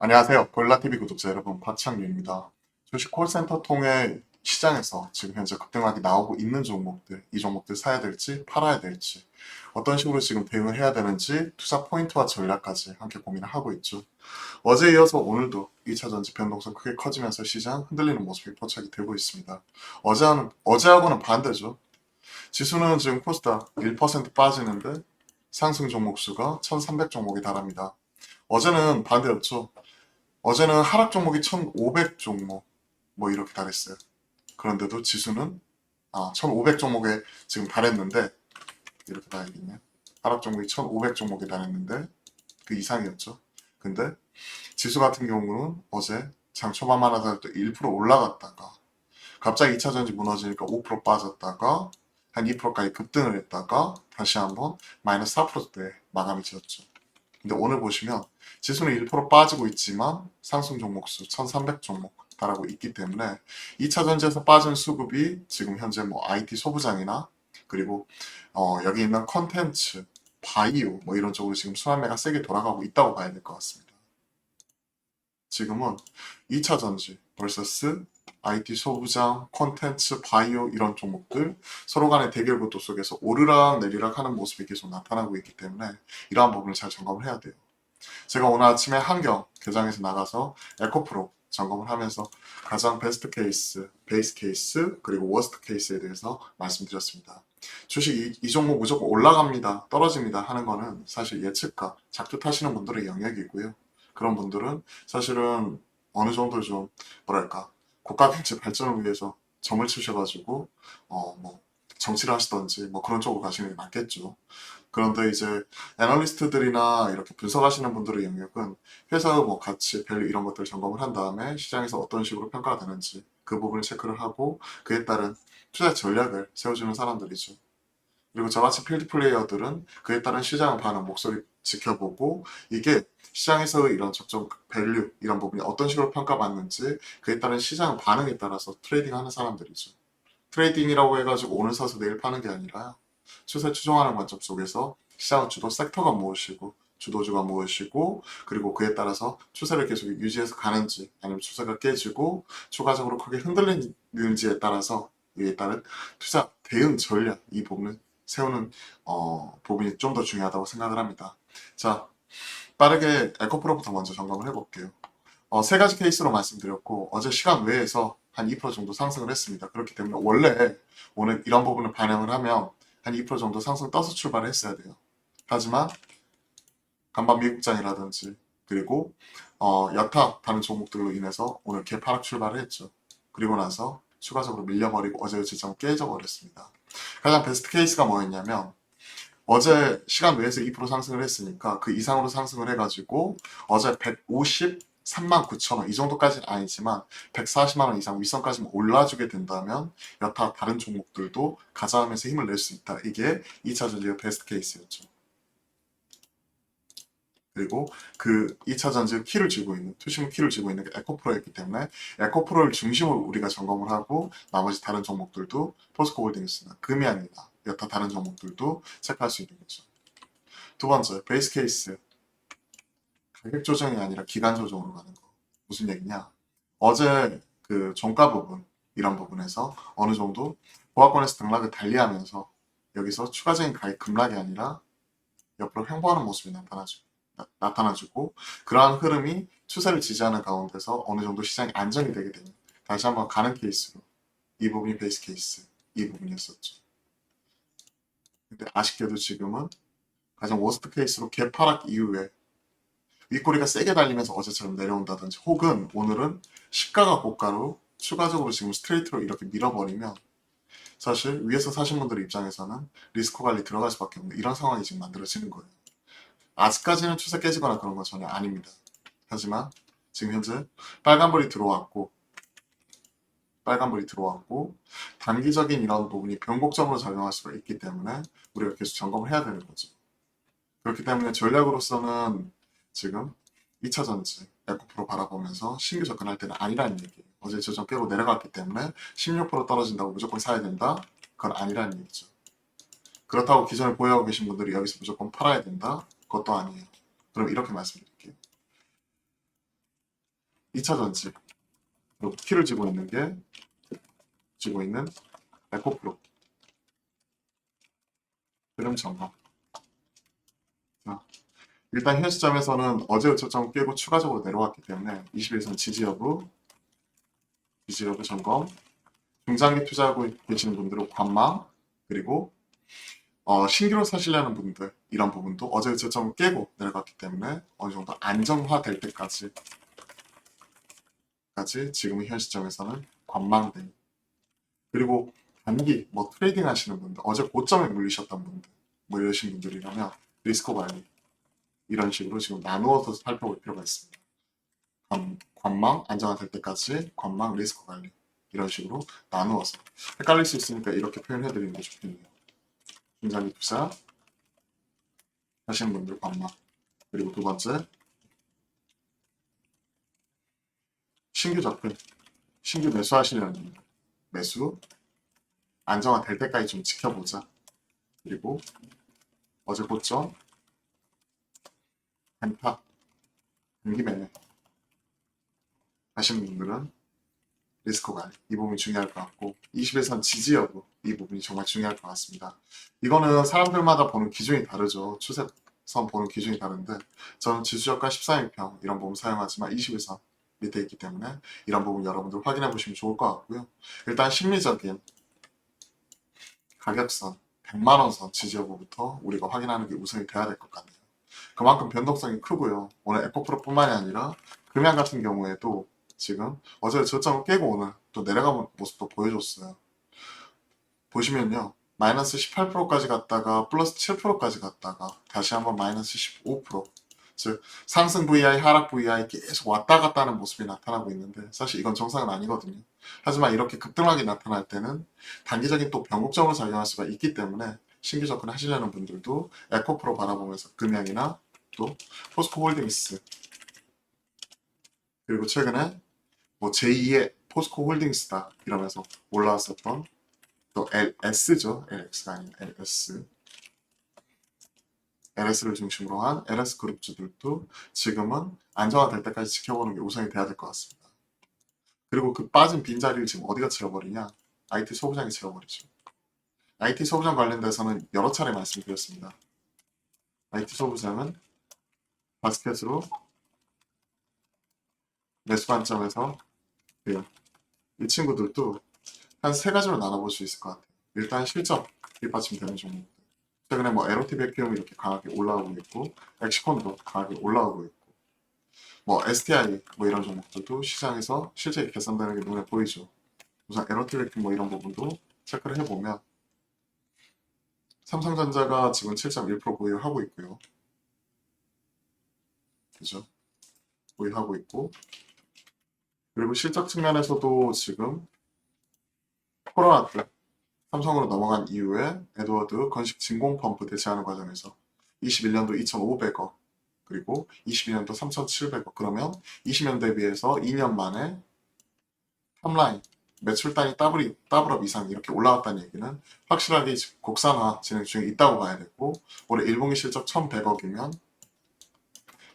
안녕하세요. 고릴라TV 구독자 여러분, 박창규입니다. 주식 콜센터 통해 시장에서 지금 현재 급등락이 나오고 있는 종목들, 이 종목들 사야 될지 팔아야 될지, 어떤 식으로 지금 대응을 해야 되는지 투자 포인트와 전략까지 함께 고민을 하고 있죠. 어제 이어서 오늘도 2차 전지 변동성 크게 커지면서 시장 흔들리는 모습이 포착이 되고 있습니다. 어제하고는 반대죠. 지수는 지금 코스닥 1% 빠지는데 상승 종목 수가 1300 종목에 달합니다. 어제는 반대였죠. 어제는 하락 종목이 1500 종목 뭐 이렇게 달했어요. 그런데도 지수는 1500 종목에 지금 달했는데 이렇게 봐야겠네요. 하락 종목이 1500 종목에 달했는데 그 이상이었죠. 근데 지수 같은 경우는 어제 장 초반만 하더라도 1% 올라갔다가 갑자기 2차 전지 무너지니까 5% 빠졌다가 한 2%까지 급등을 했다가 다시 한번 마이너스 4%대 마감이 지었죠. 근데 오늘 보시면 지수는 1% 빠지고 있지만 상승 종목 수 1300 종목 달하고 있기 때문에 2차 전지에서 빠진 수급이 지금 현재 뭐 IT 소부장이나 그리고 여기 있는 컨텐츠, 바이오 뭐 이런 쪽으로 지금 순환매가 세게 돌아가고 있다고 봐야 될 것 같습니다. 지금은 2차 전지 vs IT 소부장, 콘텐츠, 바이오 이런 종목들 서로 간의 대결 구도 속에서 오르락 내리락 하는 모습이 계속 나타나고 있기 때문에 이러한 부분을 잘 점검을 해야 돼요. 제가 오늘 아침에 한경 개장에서 나가서 에코프로 점검을 하면서 가장 베스트 케이스, 베이스 케이스, 그리고 워스트 케이스에 대해서 말씀드렸습니다. 주식 이 종목 무조건 올라갑니다, 떨어집니다 하는 거는 사실 예측과 작두타시는 분들의 영역이고요. 그런 분들은 사실은 어느 정도 좀 뭐랄까 국가 경제 발전을 위해서 점을 치셔가지고 뭐 정치를 하시던지 뭐 그런 쪽으로 가시는 게 맞겠죠. 그런데 이제 애널리스트들이나 이렇게 분석하시는 분들의 영역은 회사의 뭐 가치, 밸류 이런 것들을 점검을 한 다음에 시장에서 어떤 식으로 평가가 되는지 그 부분을 체크를 하고 그에 따른 투자 전략을 세워주는 사람들이죠. 그리고 저같이 필드 플레이어들은 그에 따른 시장 반응, 목소리 지켜보고 이게 시장에서 이런 적정 밸류 이런 부분이 어떤 식으로 평가받는지 그에 따른 시장 반응에 따라서 트레이딩하는 사람들이죠. 트레이딩이라고 해가지고 오늘 사서 내일 파는 게 아니라 추세 추종하는 관점 속에서 시장 주도 섹터가 무엇이고 주도주가 무엇이고 그리고 그에 따라서 추세를 계속 유지해서 가는지 아니면 추세가 깨지고 추가적으로 크게 흔들리는지에 따라서 이에 따른 투자 대응 전략 이 부분을 세우는 부분이 좀 더 중요하다고 생각을 합니다. 자, 빠르게 에코프로부터 먼저 점검을 해볼게요. 세 가지 케이스로 말씀드렸고 어제 시간 외에서 한 2% 정도 상승을 했습니다. 그렇기 때문에 원래 오늘 이런 부분을 반영을 하면 한 2% 정도 상승 떠서 출발을 했어야 돼요. 하지만 간밤 미국장이라든지 그리고 여타 다른 종목들로 인해서 오늘 개파락 출발을 했죠. 그리고 나서 추가적으로 밀려버리고 어제 지점 깨져버렸습니다. 가장 베스트 케이스가 뭐였냐면 어제 시간 외에서 2% 상승을 했으니까 그 이상으로 상승을 해가지고 어제 153만 9천 원 이 정도까지는 아니지만 140만 원 이상 윗선까지 올라주게 된다면 여타 다른 종목들도 가자하면서 힘을 낼 수 있다. 이게 2차 전지의 베스트 케이스였죠. 그리고 그 2차 전지 키를 쥐고 있는 투심을 키를 쥐고 있는 게 에코프로였기 때문에 에코프로를 중심으로 우리가 점검을 하고 나머지 다른 종목들도 포스코홀딩스나 금이아니나 여타 다른 종목들도 체크할 수 있는 거죠. 두 번째 베이스 케이스 가격 조정이 아니라 기간 조정으로 가는 거. 무슨 얘기냐? 어제 그 종가 부분 이런 부분에서 어느 정도 보합권에서 등락을 달리하면서 여기서 추가적인 가격 급락이 아니라 옆으로 횡보하는 모습이 나타나주고 그러한 흐름이 추세를 지지하는 가운데서 어느 정도 시장이 안정이 되게 되는 다시 한번 가는 케이스로 이 부분이 베이스 케이스 이 부분이었었죠. 근데 아쉽게도 지금은 가장 워스트 케이스로 개파락 이후에 윗꼬리가 세게 달리면서 어제처럼 내려온다든지 혹은 오늘은 시가가 고가로 추가적으로 지금 스트레이트로 이렇게 밀어버리면 사실 위에서 사신 분들 입장에서는 리스크 관리 들어갈 수밖에 없는 이런 상황이 지금 만들어지는 거예요. 아직까지는 추세 깨지거나 그런 건 전혀 아닙니다. 하지만 지금 현재 빨간불이 들어왔고 단기적인 이런 부분이 변곡점으로 작용할 수가 있기 때문에 우리가 계속 점검을 해야 되는 거죠. 그렇기 때문에 전략으로서는 지금 2차 전지 에코프로 바라보면서 신규 접근할 때는 아니라는 얘기예요. 어제 저점 깨고 내려갔기 때문에 16% 떨어진다고 무조건 사야 된다? 그건 아니라는 얘기죠. 그렇다고 기존에 보유하고 계신 분들이 여기서 무조건 팔아야 된다? 그것도 아니에요. 그럼 이렇게 말씀드릴게요. 2차 전지. 그리고 키를 쥐고 있는 게 에코프로. 흐름 점검. 자, 일단 현 시점에서는 어제 저점 깨고 추가적으로 내려왔기 때문에 21선 지지 여부 점검. 중장기 투자하고 계시는 분들은 관망, 그리고 신규로 사시려는 분들 이런 부분도 어제 저점 깨고 내려갔기 때문에 어느 정도 안정화될 때까지 지금 현 시점에서는 관망대. 그리고 단기 뭐 트레이딩 하시는 분들, 어제 고점에 물리셨던 분들, 뭐 이러신 분들이라면 리스크 관리 이런 식으로 지금 나누어서 살펴볼 필요가 있습니다. 관망 안정화될 때까지 관망 리스크 관리 이런 식으로 나누어서 헷갈릴 수 있으니까 이렇게 표현해드리는 게 좋겠네요. 중장기 투자 하시는 분들 관망. 그리고 두 번째 신규 접근, 신규 매수하시려는 분들 매수 안정화될 때까지 좀 지켜보자. 그리고 어제 고점 단타 단기 매매 하시는 분들은 리스크 관리 이 부분이 중요할 것 같고 21선 지지 여부 이 부분이 정말 중요할 것 같습니다. 이거는 사람들마다 보는 기준이 다르죠. 추세선 보는 기준이 다른데 저는 지수저가 13일평 이런 부분 사용하지만 21선 밑에 있기 때문에 이런 부분 여러분들 확인해 보시면 좋을 것 같고요. 일단 심리적인 가격선 100만원 선 지지 여부부터 우리가 확인하는 게 우선이 돼야 될 것 같네요. 그만큼 변동성이 크고요. 오늘 에코프로뿐만이 아니라 금양 같은 경우에도 지금 어제 저점을 깨고 오늘 또 내려가는 모습도 보여줬어요. 보시면요. 마이너스 18%까지 갔다가 플러스 7%까지 갔다가 다시 한번 마이너스 15%. 즉 상승 VI, 하락 VI 계속 왔다 갔다 하는 모습이 나타나고 있는데 사실 이건 정상은 아니거든요. 하지만 이렇게 급등하게 나타날 때는 단기적인 또 변곡점을 작용할 수가 있기 때문에 신규 접근하시려는 분들도 에코프로 바라보면서 금양이나 또 포스코홀딩스 그리고 최근에 뭐 제2의 포스코 홀딩스다 이러면서 올라왔었던 또 LS죠. LX가 아닌 LS. LS를 중심으로 한 LS 그룹주들도 지금은 안정화될 때까지 지켜보는 게 우선이 돼야 될 것 같습니다. 그리고 그 빠진 빈자리를 지금 어디가 채워버리냐? IT 소부장이 채워버리죠. IT 소부장 관련돼서는 여러 차례 말씀드렸습니다. IT 소부장은 바스켓으로 매수 관점에서 이 친구들도 한 세 가지로 나눠볼 수 있을 것 같아요. 일단 실적 뒷받침되는 종목. 최근에 뭐 에로티 백큐um 이렇게 강하게 올라오고 있고 엑시콘도 강하게 올라오고 있고 뭐 STI 뭐 이런 종목들도 시장에서 실제 개선되는 게 눈에 보이죠. 우선 에로티 백큐um 뭐 이런 부분도 체크를 해보면 삼성전자가 지금 7.1% 보유하고 있고요. 그죠? 보유하고 있고 그리고 실적 측면에서도 지금 코로나 때 삼성으로 넘어간 이후에 에드워드 건식 진공 펌프 대체하는 과정에서 21년도 2,500억 그리고 22년도 3,700억 그러면 20년 대비해서 2년 만에 탑라인 매출단이 더블업 이상 이렇게 올라왔다는 얘기는 확실하게 국산화 진행 중에 있다고 봐야 되고 올해 1분기 실적 1,100억이면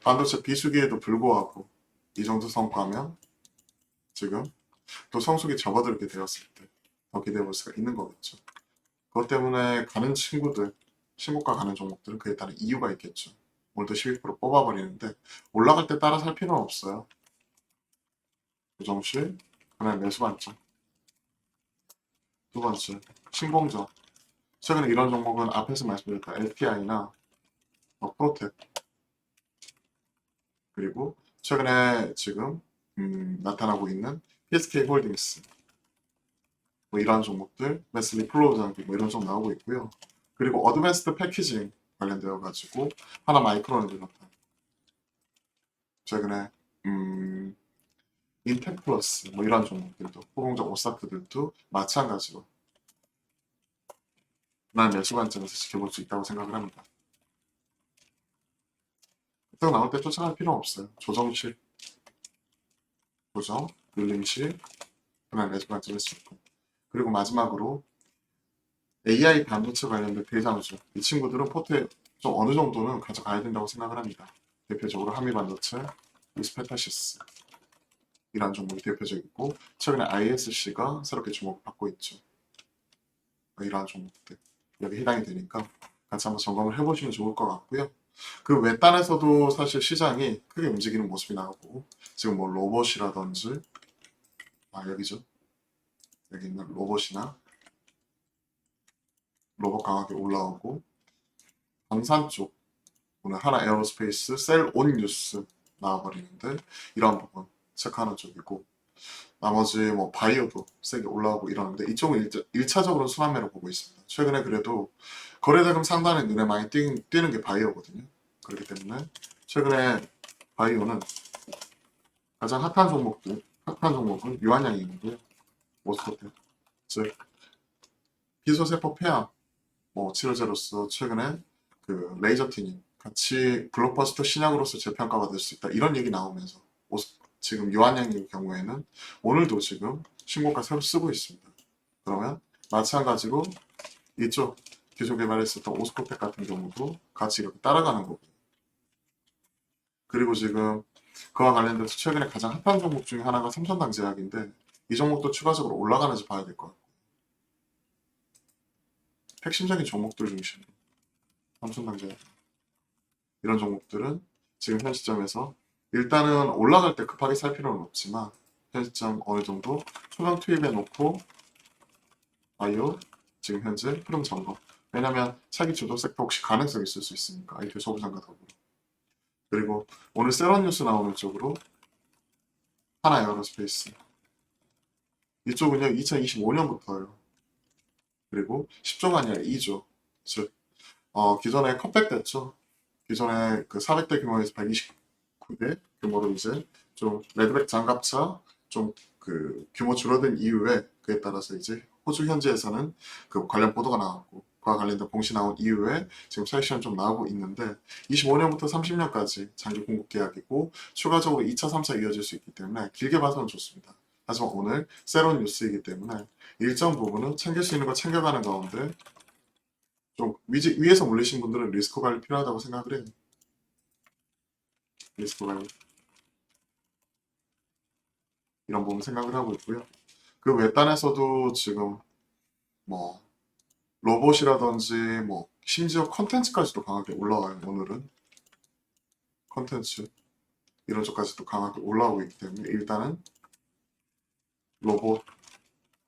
반도체 비수기에도 불구하고 이 정도 성과면 지금 또 성수기 접어들게 되었을 때 더 기대해 볼 수가 있는 거겠죠. 그것 때문에 가는 친구들, 신고가 가는 종목들은 그에 따른 이유가 있겠죠. 오늘도 12% 뽑아버리는데 올라갈 때 따라 살 필요는 없어요. 조정실, 그날 매수 관점. 두 번째, 신공전. 최근에 이런 종목은 앞에서 말씀드렸던 LTI나 프로텍 그리고 최근에 지금 나타나고 있는 PSK 홀딩스 뭐 이런 종목들, 메슬리 플로우 장비 뭐 이런 종 나오고 있고요. 그리고 어드밴스드 패키징 관련되어 가지고 하나 마이크론을 비롯한 최근에 인텍 플러스 뭐 이런 종목들도 호봉적 오사트들도 마찬가지로 난 매수 관점에서 지켜볼 수 있다고 생각을 합니다. 급등 나올 때 쫓아갈 필요 없어요. 조정실, 조정, 눌림실, 그날 매수 관점에서 접근. 그리고 마지막으로 AI 반도체 관련된 대장주 이 친구들은 포트에 좀 어느 정도는 가져가야 된다고 생각을 합니다. 대표적으로 한미반도체, 이스페타시스 이런 종목이 대표적이고 최근에 ISC가 새롭게 주목을 받고 있죠. 이러한 종목들 여기 해당이 되니까 같이 한번 점검을 해보시면 좋을 것 같고요. 그 외딴에서도 사실 시장이 크게 움직이는 모습이 나오고 지금 뭐 로봇이라든지 여기죠. 여기 있는 로봇이나 로봇 강하게 올라오고 방산 쪽 오늘 하나 에어로스페이스 셀 온 뉴스 나와버리는데 이런 부분 체크하는 쪽이고 나머지 뭐 바이오도 세게 올라오고 이러는데 이쪽은 1차적으로 순환매로 보고 있습니다. 최근에 그래도 거래대금 상단에 눈에 많이 띄는 게 바이오거든요. 그렇기 때문에 최근에 바이오는 가장 핫한 종목은 유한양이 있는데요. 모스코텍, 즉 비소세포 폐암, 뭐 치료제로서 최근에 그 레이저티닌 같이 블록버스터 신약으로서 재평가가 될 수 있다 이런 얘기 나오면서 지금 유한양의 경우에는 오늘도 지금 신고가 새로 쓰고 있습니다. 그러면 마찬가지로 이쪽 기존 개발했었던 오스코텍 같은 경우도 같이 이렇게 따라가는 거고 그리고 지금 그와 관련돼서 최근에 가장 핫한 종목 중에 하나가 삼천당제약인데 이 종목도 추가적으로 올라가는지 봐야 될 것 같고 핵심적인 종목들 중심으로 삼천당제약 이런 종목들은 지금 현 시점에서 일단은 올라갈 때 급하게 살 필요는 없지만 현 시점 어느 정도 초당 투입해 놓고 바이오 지금 현재 흐름 점검 왜냐면 차기 주도 섹터 혹시 가능성이 있을 수 있으니까 IT 소부장과 더불어 그리고 오늘 세런 뉴스 나오는 쪽으로 하나 에어로스페이스 이쪽은요 2025년부터요 그리고 10조가 아니라 2조 즉 기존에 컷백됐죠 기존에 그 400대 규모에서 129대 규모로 이제 좀 레드백 장갑차 좀 그 규모 줄어든 이후에 그에 따라서 이제 호주 현지에서는 그 관련 보도가 나왔고 그와 관련된 공시 나온 이후에 지금 사익실현 좀 나오고 있는데 25년부터 30년까지 장기 공급 계약이고 추가적으로 2차, 3차 이어질 수 있기 때문에 길게 봐서는 좋습니다. 하지만 오늘 새로운 뉴스이기 때문에 일정 부분은 챙길 수 있는 거 챙겨가는 가운데 좀 위에서 몰리신 분들은 리스크 관리 필요하다고 생각을 해요. 리스크 관리 이런 부분 생각을 하고 있고요. 그 외딴에서도 지금 뭐 로봇이라든지 뭐 심지어 컨텐츠까지도 강하게 올라와요. 오늘은 컨텐츠 이런 쪽까지도 강하게 올라오고 있기 때문에 일단은 로봇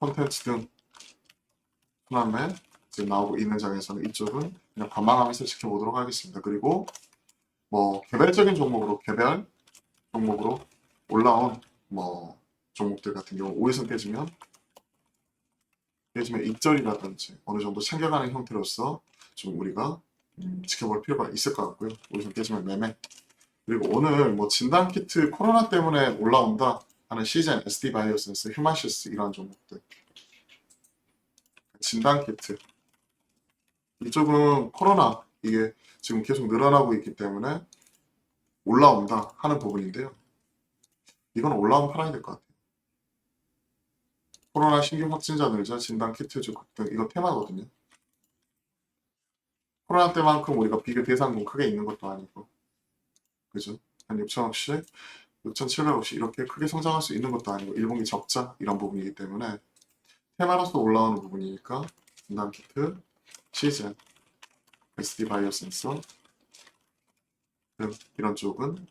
컨텐츠 등 순환매 지금 나오고 있는 장에서는 이쪽은 그냥 관망하면서 지켜보도록 하겠습니다. 그리고 뭐 개별 종목으로 올라온 뭐 종목들 같은 경우 5일선 깨지면 익절이라든지 어느 정도 챙겨가는 형태로서 좀 우리가 지켜볼 필요가 있을 것 같고요. 5일선 깨지면 매매 그리고 오늘 뭐 진단키트 코로나 때문에 올라온다 하는 시젠, SD바이오센스, 휴마시스 이런 종목들 진단키트 이쪽은 코로나 이게 지금 계속 늘어나고 있기 때문에 올라온다 하는 부분인데요. 이건 올라오면 팔아야 될 것 같아요. 코로나 신규 확진자 늘자 진단키트 주급 등 이거 테마거든요. 코로나 때만큼 우리가 비교 대상군 크게 있는 것도 아니고 그죠? 한 6천억씩 6,700억씩 이렇게 크게 성장할 수 있는 것도 아니고 1분기 적자 이런 부분이기 때문에 테마로서 올라오는 부분이니까 진단키트, 시즌, SD 바이오 센서 이런 쪽은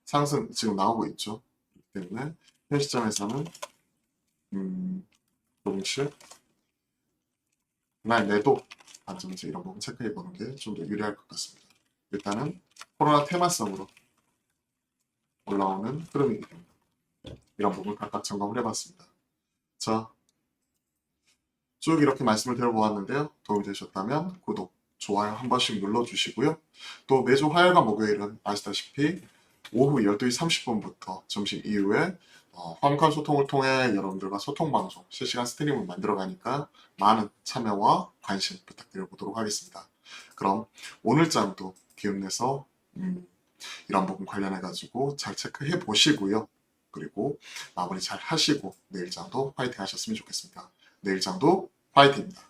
상승 지금 나오고 있죠. 그렇기 때문에 현 시점에서는 조금씩 하나의 매도 관점에서 이런 부분 체크해 보는 게 좀 더 유리할 것 같습니다. 일단은 코로나 테마성으로 올라오는 흐름이기 때문에 이런 부분 각각 점검을 해봤습니다. 자, 쭉 이렇게 말씀을 드려보았는데요. 도움이 되셨다면 구독, 좋아요 한 번씩 눌러주시고요. 또 매주 화요일과 목요일은 아시다시피 오후 12시 30분부터 점심 이후에 화목한 소통을 통해 여러분들과 소통방송, 실시간 스트림을 만들어가니까 많은 참여와 관심 부탁드려보도록 하겠습니다. 그럼 오늘 장도 기운내서 이런 부분 관련해가지고 잘 체크해 보시고요. 그리고 마무리 잘 하시고 내일 장도 파이팅 하셨으면 좋겠습니다. 내일 장도 파이팅입니다.